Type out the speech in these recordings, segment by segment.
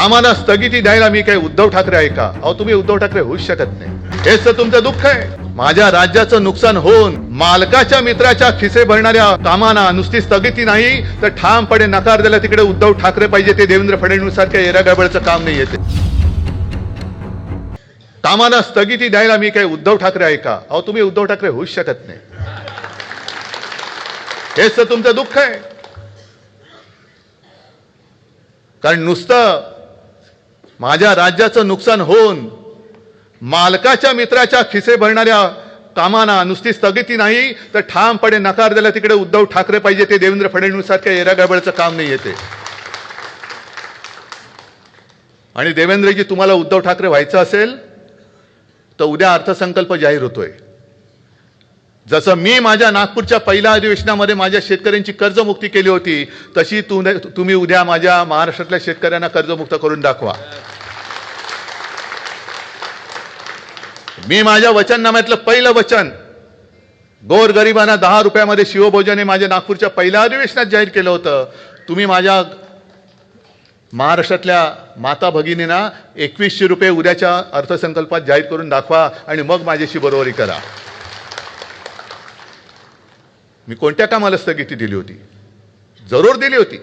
कामाला स्थगिती द्यायला मी काही उद्धव ठाकरे आहे का? अहो, तुम्ही उद्धव ठाकरे होऊच शकत नाही. हेच तर तुमचं दुःख आहे. माझ्या राज्याचं नुकसान होऊन मालकाच्या मित्राच्या खिसे भरणाऱ्या कामांना नुसती स्थगिती नाही तर ठामपणे नकार दिला तिकडे उद्धव ठाकरे पाहिजे. ते देवेंद्र फडणवीस सारख्या येरागडबडचं काम नाही येते. कामाला स्थगिती द्यायला मी काही उद्धव ठाकरे आहे का? अहो, तुम्ही उद्धव ठाकरे होऊच शकत नाही. हेच तर तुमचं दुःख आहे. कारण नुसतं माझ्या राज्याचं नुकसान होऊन मालकाच्या मित्राच्या खिसे भरणाऱ्या कामांना नुसती स्थगिती नाही तर ठामपणे नकार दिला तिकडे उद्धव ठाकरे पाहिजे. ते देवेंद्र फडणवीस सारख्या येरागडबडचं काम नाही येते. आणि देवेंद्रजी, तुम्हाला उद्धव ठाकरे व्हायचं असेल तर उद्या अर्थसंकल्प जाहीर होतोय. जसं मी माझ्या नागपूरच्या पहिल्या अधिवेशनामध्ये माझ्या शेतकऱ्यांची कर्जमुक्ती केली होती तशी तुम्ही उद्या माझ्या महाराष्ट्रातल्या शेतकऱ्यांना कर्जमुक्त करून दाखवा. मी माझ्या वचननाम्यातलं पहिलं वचन गोरगरिबांना 10 रुपयामध्ये शिवभोजन हे माझ्या नागपूरच्या पहिल्या अधिवेशनात जाहीर केलं होतं. तुम्ही माझ्या महाराष्ट्रातल्या माता भगिनींना 2100 रुपये उद्याच्या अर्थसंकल्पात जाहीर करून दाखवा आणि मग माझ्याशी बरोबरी करा. मी कोणत्या कामाला स्थगिती दिली होती? जरूर दिली होती.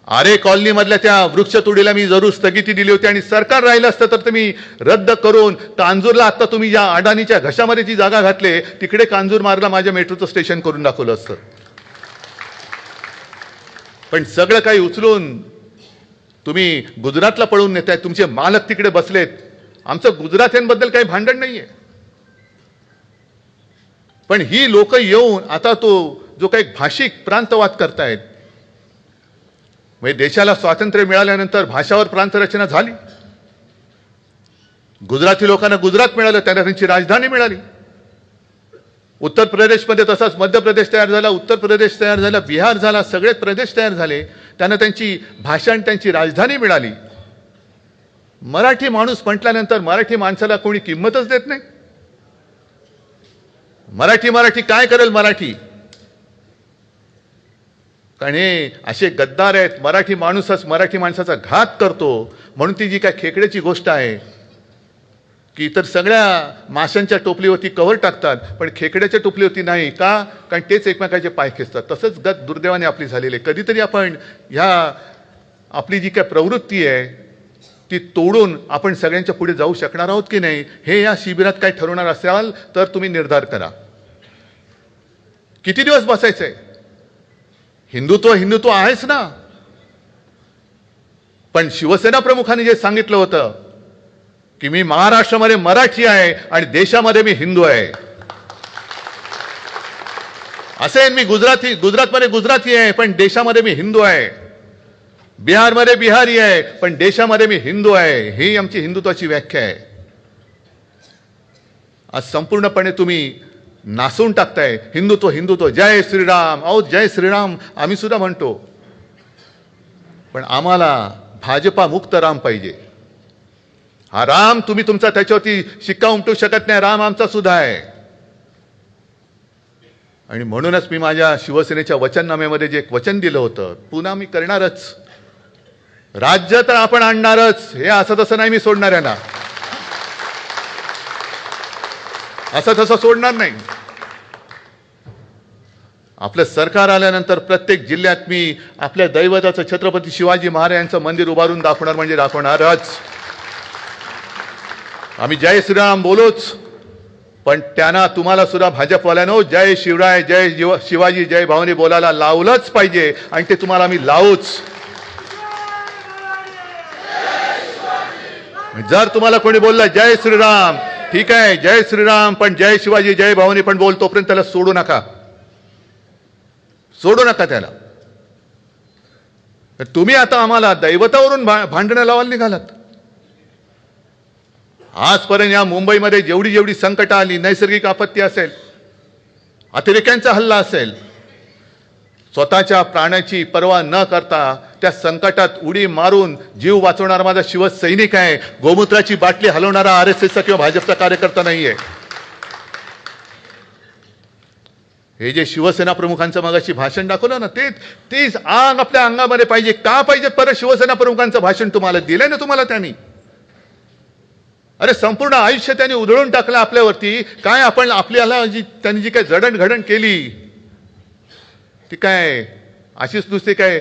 आरे कॉलनी मधल्या त्या वृक्षतोडीला मी जरूर स्थगिती दिली होती आणि सरकार राहिलं असतं तर तुम्ही रद्द करून कांजूरला आता तुम्ही ज्या अडाणीच्या घशामध्ये जी जागा घातले तिकडे कांजूर मार्गला माझ्या मेट्रोचं स्टेशन करून दाखवलं असतं. पण सगळं काही उचलून तुम्ही गुजरातला पळून नेताय. तुमचे मालक तिकडे बसलेत. आमचं गुजरात्यांबद्दल काही भांडण नाहीये. पण ही लोक येऊन आता तो जो काही भाषिक प्रांतवाद करतायत, म्हणजे देशाला स्वातंत्र्य मिळाल्यानंतर भाषावर प्रांतरचना झाली. गुजराती लोकांना गुजरात मिळालं, त्यांना त्यांची राजधानी मिळाली. उत्तर प्रदेशमध्ये तसाच मध्य प्रदेश तयार झाला, उत्तर प्रदेश तयार झाला, बिहार झाला, सगळे प्रदेश तयार झाले. त्यांना त्यांची भाषा आणि त्यांची राजधानी मिळाली. मराठी माणूस म्हटल्यानंतर मराठी माणसाला कोणी किंमतच देत नाही. मराठी मराठी काय करेल मराठी? कारण हे असे गद्दार आहेत. मराठी माणूसच मराठी माणसाचा घात करतो. म्हणून ती जी काय खेकड्याची गोष्ट आहे की इतर सगळ्या माशांच्या टोपलीवरती कव्हर टाकतात पण खेकड्याच्या टोपलीवरती नाही का? कारण तेच एकमेकाचे पाय खेचतात. तसंच गत दुर्दैवाने आपली झालेली आहे. कधीतरी आपण ह्या आपली जी काय प्रवृत्ती आहे ती तोडून आपण सगळ्यांच्या पुढे जाऊ शकणार आहोत की नाही हे या शिबिरात काय ठरवणार असाल तर तुम्ही निर्धार करा. किती दिवस बसायचंय? हिंदुत्व हिंदुत्व आहेच ना. पण शिवसेना प्रमुखांनी जे सांगितलं होतं की मी महाराष्ट्रामध्ये मराठी आहे आणि देशामध्ये मी हिंदू आहे. असे मी गुजरातमध्ये गुजराती आहे पण देशामध्ये मी हिंदू आहे. बिहारमध्ये बिहारी आहे पण देशामध्ये मी हिंदू आहे. ही आमची हिंदुत्वाची व्याख्या आहे. आज संपूर्णपणे तुम्ही नासून टाकताय हिंदुत्व हिंदुत्व. जय श्रीराम. अहो, जय श्रीराम आम्ही सुद्धा म्हणतो पण आम्हाला भाजपा मुक्त राम पाहिजे. हा राम तुम्ही तुमचा त्याच्यावरती शिक्का उमटू शकत नाही. राम आमचा सुद्धा आहे. आणि म्हणूनच मी माझ्या शिवसेनेच्या वचननाम्यामध्ये जे एक वचन दिलं होतं पुन्हा मी करणारच. राज्य तर आपण आणणारच. हे असं तसं नाही मी सोडणार यांना. असं तसं सोडणार नाही. आपलं सरकार आल्यानंतर प्रत्येक जिल्ह्यात मी आपल्या दैवताचं छत्रपती शिवाजी महाराजांचं मंदिर उभारून दाखवणार म्हणजे दाखवणारच. आम्ही जय श्रीराम बोलोच पण त्यांना तुम्हाला सुद्धा भाजपवाल्यानो जय शिवराय जय शिवाजी जय भावानी बोलायला लावलंच पाहिजे आणि ते तुम्हाला आम्ही लावूच. जर तुम्हाला कोणी बोललं जय श्रीराम ठीक आहे जय श्रीराम पण जय शिवाजी जय भावानी पण बोल तोपर्यंत त्याला सोडू नका. सोडू नका त्याला. तुम्ही आता आम्हाला दैवतावरून भांडणं लावायला निघालात. आजपर्यंत या मुंबईमध्ये जेवढी जेवढी संकट आली, नैसर्गिक आपत्ती असेल, अतिरेक्यांचा हल्ला असेल, स्वतःच्या प्राणाची पर्वा न करता त्या संकटात उडी मारून जीव वाचवणारा माझा शिवसैनिक आहे. गोमूत्राची बाटली हलवणारा RSSचा किंवा भाजपचा कार्यकर्ता नाहीये. हे जे शिवसेना प्रमुखांचं मगाशी भाषण दाखवलं ना, तेच आग आपल्या अंगामध्ये पाहिजे. का पाहिजे परत शिवसेना प्रमुखांचं भाषण? तुम्हाला दिलंय ना तुम्हाला त्यांनी. अरे संपूर्ण आयुष्य त्यांनी उधळून टाकलं आपल्यावरती. काय आपण आपल्याला त्यांनी जी काय जडणघडण केली ती काय अशीच नुसते काय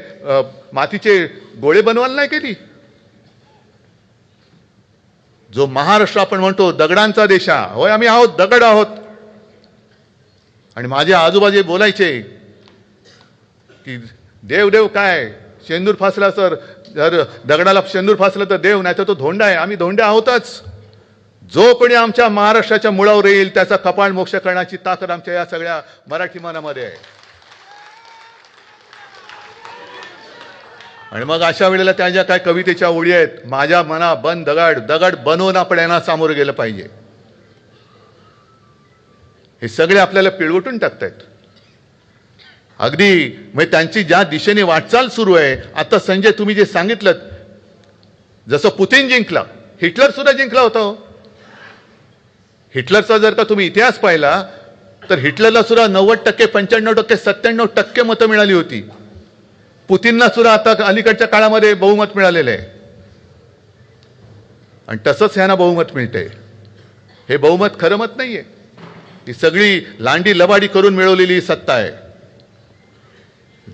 मातीचे गोळे बनवायला नाही केली. जो महाराष्ट्र आपण म्हणतो दगडांचा देश, होय आम्ही आहोत, दगड आहोत. आणि माझे आजोबाजे बोलायचे की देव देव काय, शेंदूर फासला तर जर दगडाला शेंदूर फासला तर देव, नाही तर तो धोंडा आहे. आम्ही धोंडे आहोतच. जो कोणी आमच्या महाराष्ट्राच्या मुळावर येईल त्याचा कपाळ मोक्ष करण्याची ताकद आमच्या या सगळ्या मराठी मनामध्ये आहे. आणि मग अशा वेळेला त्या ज्या काय कवितेच्या ओळी आहेत, माझ्या मना बन दगड, दगड बनवून आपण यांना सामोरं गेलं पाहिजे, हे सगळे आपल्याला पिळवटून टाकतायत. अगदी म्हणजे त्यांची ज्या दिशेने वाटचाल सुरू आहे. आता संजय तुम्ही जे सांगितलं, जसं पुतिन जिंकला, हिटलर सुद्धा जिंकला होता. हिटलरचा जर का तुम्ही इतिहास पाहिला तर हिटलरला सुद्धा 90%, 95%, 97% मतं मिळाली होती. पुतिनला सुद्धा आता अलीकडच्या काळामध्ये बहुमत मिळालेलं आहे. आणि तसंच ह्यांना बहुमत मिळतंय. हे बहुमत खरं मत नाहीये, ही सगळी लांडी लबाडी करून मिळवलेली सत्ता आहे.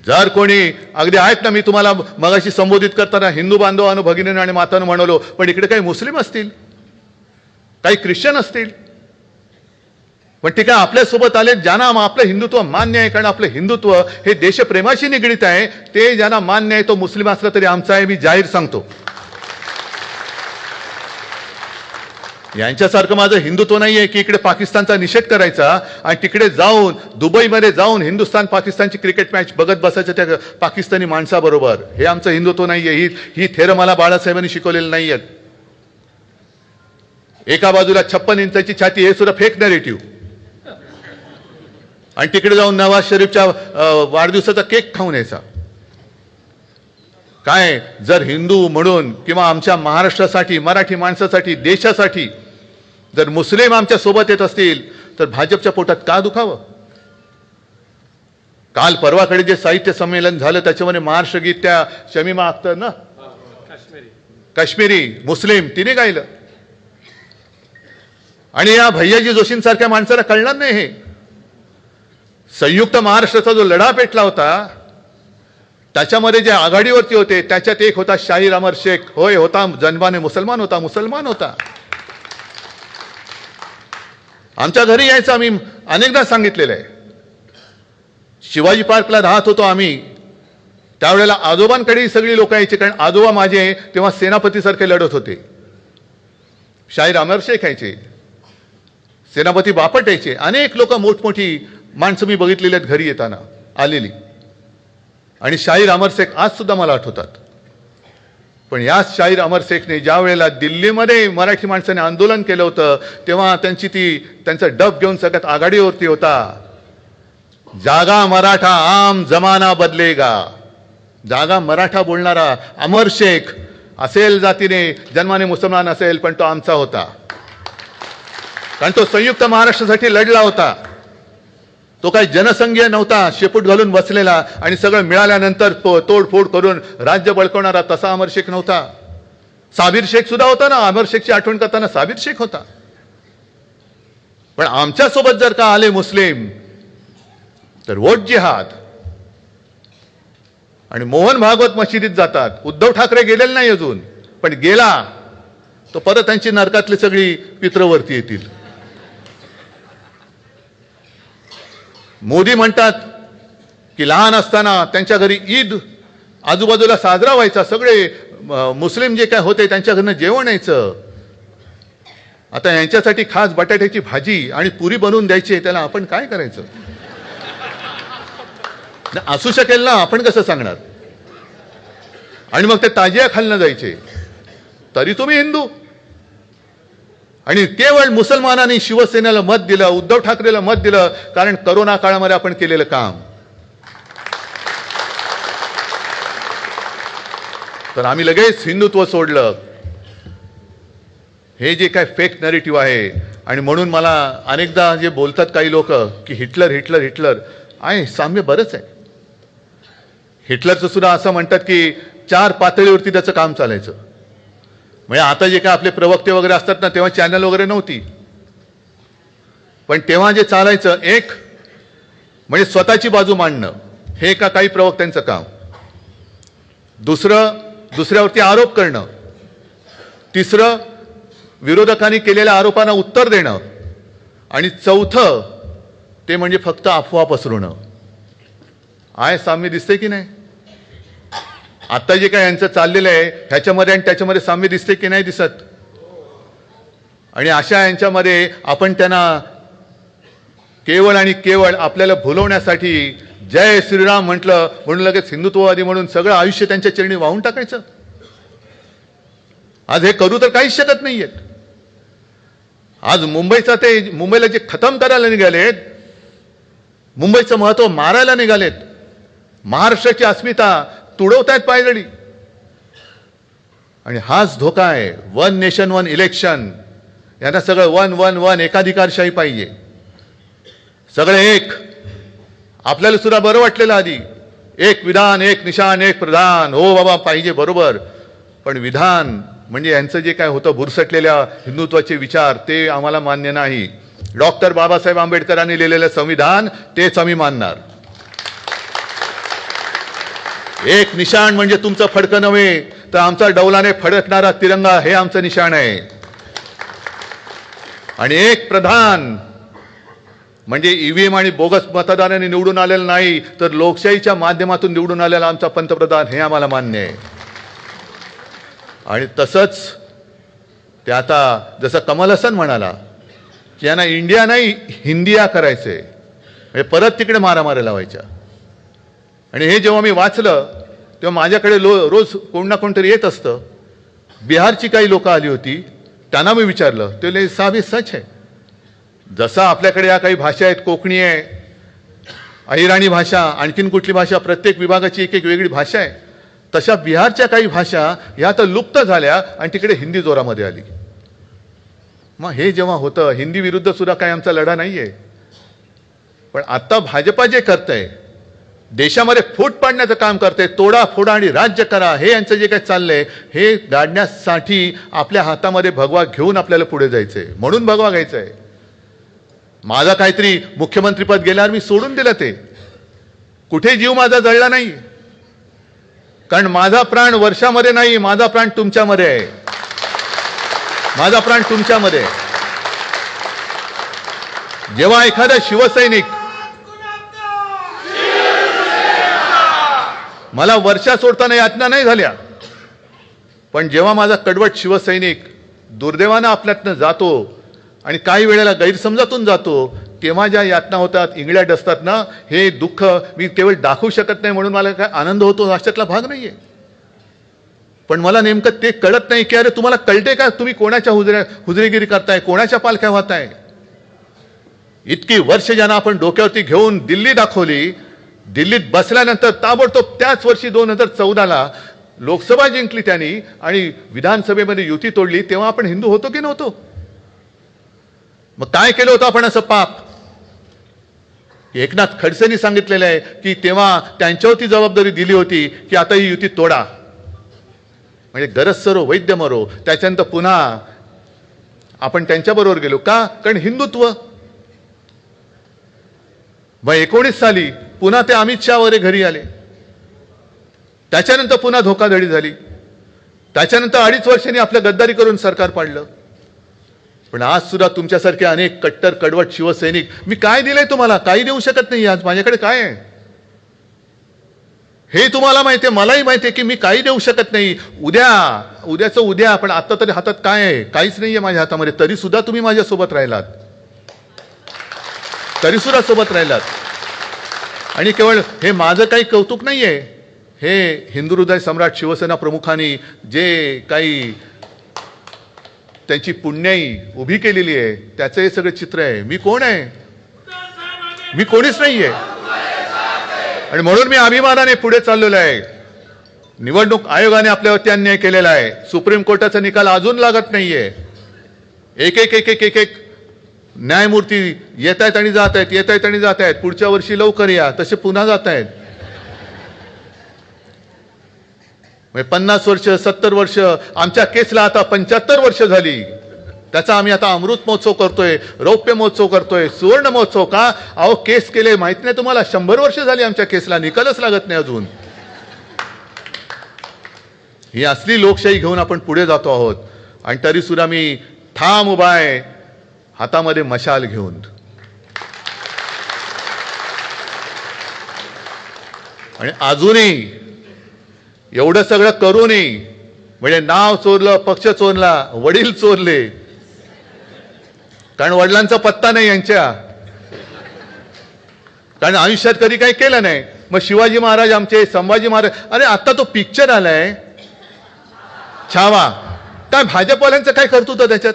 जर कोणी अगदी आहेत ना, मी तुम्हाला मगाशी संबोधित करताना हिंदू बांधवांनो, भगिनींनो आणि मातांनो म्हणलो, पण इकडे काही मुस्लिम असतील, काही ख्रिश्चन असतील, पण ठीक आहे आपल्यासोबत आले ज्यांना आपलं हिंदुत्व मान्य आहे, कारण आपलं हिंदुत्व हे देशप्रेमाशी निगडीत आहे. ते ज्यांना मान्य आहे, तो मुस्लिम असला तरी आमचा आहे, मी जाहीर सांगतो. यांच्यासारखं माझं हिंदुत्व नाहीये की इकडे पाकिस्तानचा निषेध करायचा आणि तिकडे जाऊन दुबईमध्ये जाऊन हिंदुस्थान पाकिस्तानची क्रिकेट मॅच बघत बसायचं त्या पाकिस्तानी माणसाबरोबर. हे आमचं हिंदुत्व नाहीये. ही थेरं मला बाळासाहेबांनी शिकवलेलं नाहीयेत. एका बाजूला 56 इंचाची छाती, हे सुद्धा फेक नॅरेटिव्ह, आणि तिकडे जाऊन नवाज शरीफच्या वाढदिवसाचा केक खाऊन यायचा. काय जर हिंदू म्हणून किंवा आमच्या महाराष्ट्रासाठी, मराठी माणसासाठी, देशासाठी जर मुस्लिम आमच्या सोबत येत असतील तर भाजपच्या पोटात का दुखावं? काल परवाकडे जे साहित्य संमेलन झालं त्याच्यामध्ये महाराष्ट्र गीत त्या शमीमा अख्तर ना, काश्मीरी मुस्लिम, तिने गायलं. आणि या भैयाजी जोशींसारख्या माणसाला कळणार नाही हे. संयुक्त महाराष्ट्राचा जो लढा पेटला होता त्याच्यामध्ये जे आघाडीवरती होते त्याच्यात एक होता शाहीर अमर शेख. होय होता, जन्माने मुसलमान होता. आमच्या घरी यायचं, आम्ही अनेकदा सांगितलेलं आहे. शिवाजी पार्कला राहत होतो आम्ही, त्यावेळेला आजोबांकडे सगळी लोक यायची, कारण आजोबा माझे तेव्हा सेनापतीसारखे लढत होते. शाहीर अमर शेख यायचे, सेनापती बापट यायचे, अनेक लोक मोठमोठी माणसं मी बघितलेली आहेत घरी येताना आलेली. आणि शाहीर अमर शेख आज सुद्धा मला आठवतात. पण याच शाहीर अमर शेखने ज्या वेळेला दिल्लीमध्ये मराठी माणसाने आंदोलन केलं होतं तेव्हा त्यांचा डब घेऊन सगळ्यात आघाडीवरती होता. जागा मराठा आम जमाना बदलेगा. जागा मराठा बोलणारा अमर शेख असेल जातीने, जन्माने मुसलमान असेल, पण तो आमचा होता, कारण तो संयुक्त महाराष्ट्रासाठी लढला होता. तो काही जनसंघीय नव्हता, शेपूट घालून बसलेला आणि सगळं मिळाल्यानंतर तोडफोड करून राज्य बळकवणारा तसा अमर शेख नव्हता. साबिर शेख सुद्धा होता ना, अमर शेखची आठवण करताना साबिर शेख होता. पण आमच्या सोबत जर का आले मुस्लिम तर वोट जिहाद. आणि मोहन भागवत मशिदीत जातात. उद्धव ठाकरे गेलेले नाही अजून, पण गेला तो परत त्यांची नरकातली सगळी पित्रवरती येतील. मोदी म्हणतात की लहान असताना त्यांच्या घरी ईद आजूबाजूला साजरा व्हायचा, सगळे मुस्लिम जे काय होते त्यांच्या घरनं जेवण यायचं. आता यांच्यासाठी खास बटाट्याची भाजी आणि पुरी बनवून द्यायची, त्याला आपण काय करायचं? असू शकेल ना, आपण कसं सांगणार? आणि मग ते ताजिया खालनं जायचे, तरी तुम्ही हिंदू. आणि केवळ मुसलमानांनी शिवसेनेला मत दिलं, उद्धव ठाकरेला मत दिलं, कारण करोना काळामध्ये आपण केलेलं काम. तर आम्ही लगेच हिंदुत्व सोडलं. हे जे काय फेक नॅरेटिव्ह आहे, आणि म्हणून मला अनेकदा जे बोलतात काही लोक की हिटलर हिटलर हिटलर आहे, साम्य बरंच आहे. हिटलरचं सुद्धा असं म्हणतात की 4 पातळीवरती त्याचं काम चालायचं. म्हणजे आता जे काय आपले प्रवक्ते वगैरे असतात ना, तेव्हा चॅनल वगैरे नव्हती, पण तेव्हा जे चालायचं, एक म्हणजे स्वतःची बाजू मांडणं, हे का काही प्रवक्त्यांचं काम. दुसरं, दुसऱ्यावरती आरोप करणं. तिसरं, विरोधकांनी केलेल्या आरोपांना उत्तर देणं. आणि चौथं, ते म्हणजे फक्त अफवा पसरवणं. आहे साम्य दिसते की नाही? आता जे काय यांचं चाललेलं आहे ह्याच्यामध्ये आणि त्याच्यामध्ये साम्य दिसते की नाही दिसत? आणि अशा यांच्यामध्ये आपण त्यांना केवळ आणि केवळ आपल्याला भुलवण्यासाठी जय श्रीराम म्हटलं म्हणून लगेच हिंदुत्ववादी म्हणून सगळं आयुष्य त्यांच्या चरणी वाहून टाकायचं. आज हे करू तर काहीच शकत नाहीयेत. आज मुंबईला जे खतम करायला निघालेत, मुंबईचं महत्व मारायला निघालेत, महाराष्ट्राची अस्मिता तुडवतायत पायदळी. आणि हाच धोका आहे. 1 नेशन 1 इलेक्शन, यांना सगळं 1 1 1 एकाधिकारशाही पाहिजे. सगळे एक. आपल्याला सुद्धा बरं वाटलेलं आधी, एक विधान एक निशान एक प्रधान, हो बाबा पाहिजे बरोबर. पण विधान म्हणजे यांचं जे काय होतं भुरसटलेल्या हिंदुत्वाचे विचार, ते आम्हाला मान्य नाही. डॉक्टर बाबासाहेब आंबेडकरांनी लिहिलेलं संविधान तेच आम्ही मानणार. एक निशाण म्हणजे तुमचं फडकं नव्हे, तर आमचा डौलाने फडकणारा तिरंगा हे आमचं निशाण आहे. आणि एक प्रधान म्हणजे ईव्हीएम आणि बोगस मतदारांनी निवडून आलेलं नाही, तर लोकशाहीच्या माध्यमातून निवडून आलेला आमचा पंतप्रधान हे आम्हाला मान्य आहे. आणि तसंच ते आता जसं कमल हसन म्हणाला की यांना इंडिया नाही हिंदिया करायचंय, म्हणजे परत तिकडे मारामाऱ्या लावायच्या. आणि हे जेव्हा मी वाचलं तेव्हा माझ्याकडे रोज कोण ना कोणतरी येत असतं. बिहारची काही लोक आली होती, त्यांना मी विचारलं, ते बोलले साहब हे सच है. जसं आपल्याकडे या काही भाषा आहेत, कोकणी आहे, अहिराणी भाषा, आणखीन कुठली भाषा, प्रत्येक विभागाची एक एक वेगळी भाषा आहे, तशा बिहारच्या काही भाषा ह्या तर लुप्त झाल्या आणि तिकडे हिंदी जोरामध्ये आली. मग हे जेव्हा होतं, हिंदी विरुद्ध सुद्धा काही आमचा लढा नाहीये. पण आता भाजपा जे करतंय, देशामध्ये फूट पाडण्याचं काम करते, तोडा फोडा आणि राज्य करा, हे यांचं जे काही चाललंय, हे गाडण्यासाठी आपल्या हातामध्ये भगवा घेऊन आपल्याला पुढे जायचंय. म्हणून भगवा घ्यायचंय. माझा काहीतरी मुख्यमंत्रीपद गेल्यावर मी सोडून दिलं, ते कुठे जीव माझा जळला नाही. कारण माझा प्राण वर्षामध्ये नाही, माझा प्राण तुमच्यामध्ये आहे. माझा प्राण तुमच्यामध्ये आहे. जेव्हा एखादा शिवसैनिक, मला वर्षा सोडताना यातना नाही झाल्या, पण जेव्हा माझा कडवट शिवसैनिक दुर्दैवानं आपल्यातनं जातो आणि काही वेळेला गैरसमजातून जातो, तेव्हा ज्या यातना होतात, इंगळ्या असतात ना, हे दुःख मी केवळ दाखवू शकत नाही म्हणून मला काय आनंद होतो अशातला भाग नाहीये. पण मला नेमकं ते कळत नाही की अरे तुम्हाला कळते का, तुम्ही कोणाच्या हुजरेगिरी करताय, कोणाच्या पालख्या वाहताय. इतकी वर्ष ज्यांना आपण डोक्यावरती घेऊन दिल्ली दाखवली, दिल्लीत बसल्यानंतर ताबडतोब त्याच वर्षी 2014ला लोकसभा जिंकली त्यांनी आणि विधानसभेमध्ये युती तोडली, तेव्हा आपण हिंदू होतो की नव्हतो? मग काय केलं होतं आपण असं पाप? एकनाथ खडसेंनी सांगितलेलं आहे की तेव्हा त्यांच्यावरती जबाबदारी दिली होती की आता ही युती तोडा. म्हणजे गरज सरो वैद्य मरो. त्याच्यानंतर पुन्हा आपण त्यांच्याबरोबर गेलो का? कारण हिंदुत्व. मग 19 साली पुन्हा ते अमित शाह वगैरे घरी आले. त्याच्यानंतर पुन्हा धोकाधडी झाली. त्याच्यानंतर 2.5 वर्षांनी आपलं गद्दारी करून सरकार पाडलं. पण आज सुद्धा तुमच्यासारखे अनेक कट्टर कडवट शिवसैनिक, मी काय दिलंय तुम्हाला? काही देऊ शकत नाही. आज माझ्याकडे काय आहे हे तुम्हाला माहिती आहे, मलाही माहिती आहे की मी काही देऊ शकत नाही. उद्याचं उद्या, पण आता तरी हातात काय आहे? काहीच नाहीये माझ्या हातामध्ये. तरी सुद्धा तुम्ही माझ्यासोबत राहिलात, तरी सुद्धा सोबत राहिलात. आणि केवळ हे माझं काही कौतुक नाहीये, हे हिंदू हृदय सम्राट शिवसेना प्रमुखांनी जे काही त्यांची पुण्याई उभी केलेली आहे, त्याचं हे सगळं चित्र आहे. मी कोण आहे? मी कोणीच नाहीये. आणि म्हणून मी अभिमानाने पुढे चाललेलो आहे. निवडणूक आयोगाने आपल्यावरती अन्याय केलेला आहे. सुप्रीम कोर्टाचा निकाल अजून लागत नाहीये. एक एक एक एक एक एक न्यायमूर्ती येत आहेत आणि जात आहेत, येत आहेत आणि जात आहेत, पुढच्या वर्षी लवकर या, तसे पुन्हा जात आहेत. 50 वर्ष, 70 वर्ष, आमच्या केसला आता 75 वर्ष झाली. त्याचा आम्ही आता अमृत महोत्सव करतोय, रौप्य महोत्सव करतोय, सुवर्ण महोत्सव. का? अहो केस केले माहित नाही तुम्हाला, 100 वर्ष झाली आमच्या केसला, निकालच लागत नाही अजून. ही असली लोकशाही घेऊन आपण पुढे जातो आहोत. आणि तरी सुद्धा मी ठाम उभा आहे, हातामध्ये मशाल घेऊन. आणि अजूनही एवढं सगळं करूनही, म्हणजे नाव चोरलं, पक्ष चोरला, वडील चोरले, कारण वडिलांचा पत्ता नाही यांच्या, कारण आयुष्यात कधी काही केलं नाही. मग शिवाजी महाराज आमचे, संभाजी महाराज, अरे आता तो पिक्चर आलाय छावा, काय भाजपवाल्यांचं काय कर्तृत्व त्याच्यात,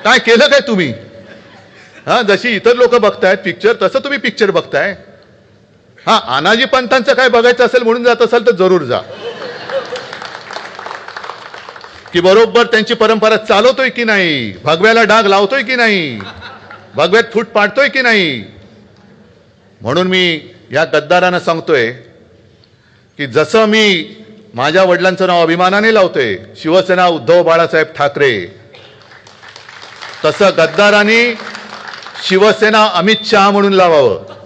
काय केलं काय तुम्ही? हा, जशी इतर लोक बघतायत पिक्चर, तसं तुम्ही पिक्चर बघताय. हा, अनाजी पंतांचं काय बघायचं असेल म्हणून जात असाल तर जरूर जा, की बरोबर त्यांची परंपरा चालवतोय की नाही, भगव्याला डाग लावतोय की नाही, भगव्यात फूट पाडतोय की नाही. म्हणून मी या गद्दारांना सांगतोय की जसं मी माझ्या वडिलांचं नाव अभिमानाने लावतोय, शिवसेना उद्धव बाळासाहेब ठाकरे, तसं गद्दारांनी शिवसेना अमित शहा म्हणून लावावं.